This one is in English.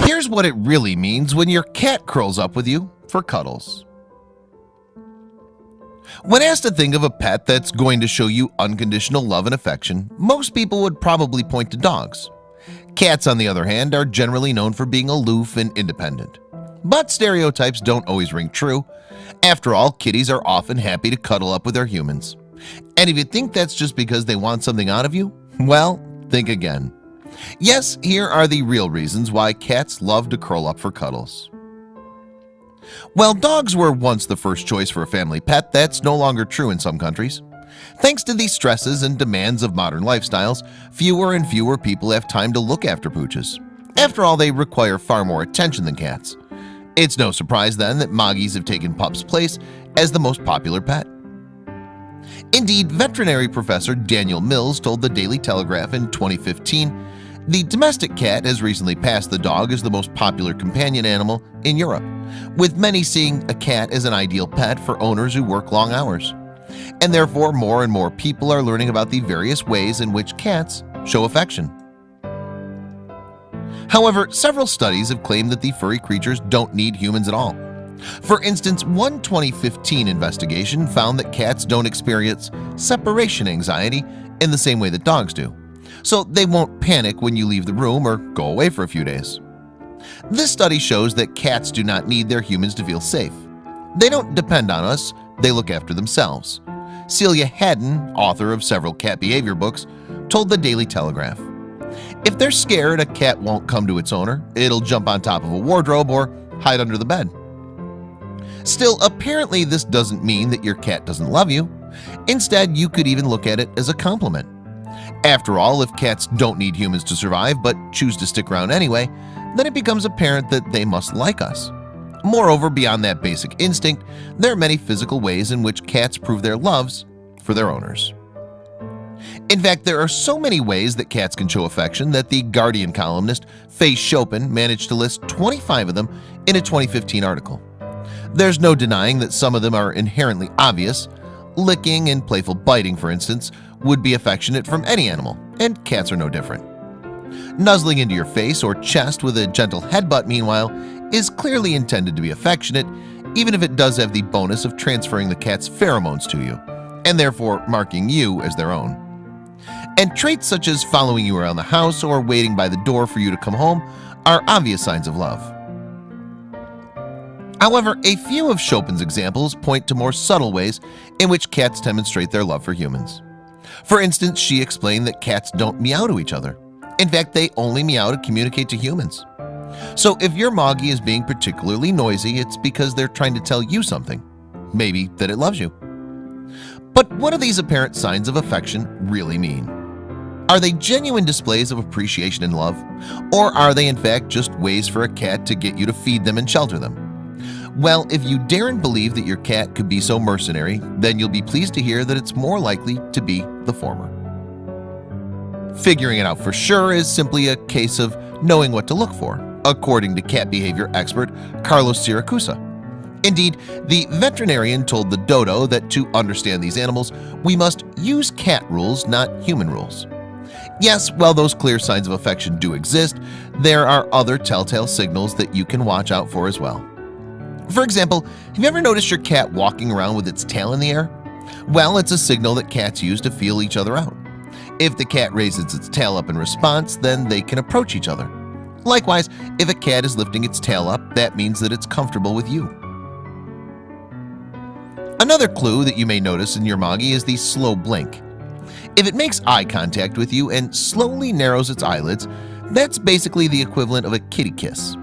Here's what it really means when your cat curls up with you for cuddles. When asked to think of a pet that's going to show you unconditional love and affection, most people would probably point to dogs. Cats, on the other hand, are generally known for being aloof and independent. But stereotypes don't always ring true. After all, kitties are often happy to cuddle up with their humans. And if you think that's just because they want something out of you, well, think again. Yes, here are the real reasons why cats love to curl up for cuddles. While dogs were once the first choice for a family pet, that's no longer true in some countries. Thanks to the stresses and demands of modern lifestyles, fewer and fewer people have time to look after pooches. After all, they require far more attention than cats. It's no surprise then that Moggies have taken pups' place as the most popular pet. Indeed, veterinary professor Daniel Mills told the Daily Telegraph in 2015, "The domestic cat has recently passed the dog as the most popular companion animal in Europe, with many seeing a cat as an ideal pet for owners who work long hours. And therefore, more and more people are learning about the various ways in which cats show affection." However, several studies have claimed that the furry creatures don't need humans at all. For instance, one 2015 investigation found that cats don't experience separation anxiety in the same way that dogs do, so they won't panic when you leave the room or go away for a few days. This study shows that cats do not need their humans to feel safe. They don't depend on us, they look after themselves. Celia Haddon, author of several cat behavior books, told the Daily Telegraph, "If they're scared a cat won't come to its owner, it'll jump on top of a wardrobe or hide under the bed." Still, apparently this doesn't mean that your cat doesn't love you. Instead, you could even look at it as a compliment. After all, if cats don't need humans to survive but choose to stick around anyway, then it becomes apparent that they must like us. Moreover, beyond that basic instinct, there are many physical ways in which cats prove their loves for their owners. In fact, there are so many ways that cats can show affection that the Guardian columnist Faye Chopin managed to list 25 of them in a 2015 article. There's no denying that some of them are inherently obvious. Licking and playful biting, for instance, would be affectionate from any animal, and cats are no different. Nuzzling into your face or chest with a gentle headbutt, meanwhile, is clearly intended to be affectionate, even if it does have the bonus of transferring the cat's pheromones to you, and therefore marking you as their own. And traits such as following you around the house or waiting by the door for you to come home are obvious signs of love. However, a few of Chopin's examples point to more subtle ways in which cats demonstrate their love for humans. For instance, she explained that cats don't meow to each other. In fact, they only meow to communicate to humans. So if your Moggy is being particularly noisy, it's because they're trying to tell you something, maybe that it loves you. But what do these apparent signs of affection really mean? Are they genuine displays of appreciation and love? Or are they in fact just ways for a cat to get you to feed them and shelter them? Well, if you daren't believe that your cat could be so mercenary, then you'll be pleased to hear that it's more likely to be the former. Figuring it out for sure is simply a case of knowing what to look for, according to cat behavior expert Carlos Siracusa. Indeed, the veterinarian told the dodo that to understand these animals, we must use cat rules, not human rules. Yes, while those clear signs of affection do exist, there are other telltale signals that you can watch out for as well. For example, have you ever noticed your cat walking around with its tail in the air? Well, it's a signal that cats use to feel each other out. If the cat raises its tail up in response, then they can approach each other. Likewise, if a cat is lifting its tail up, that means that it's comfortable with you. Another clue that you may notice in your Moggy is the slow blink. If it makes eye contact with you and slowly narrows its eyelids, that's basically the equivalent of a kitty kiss.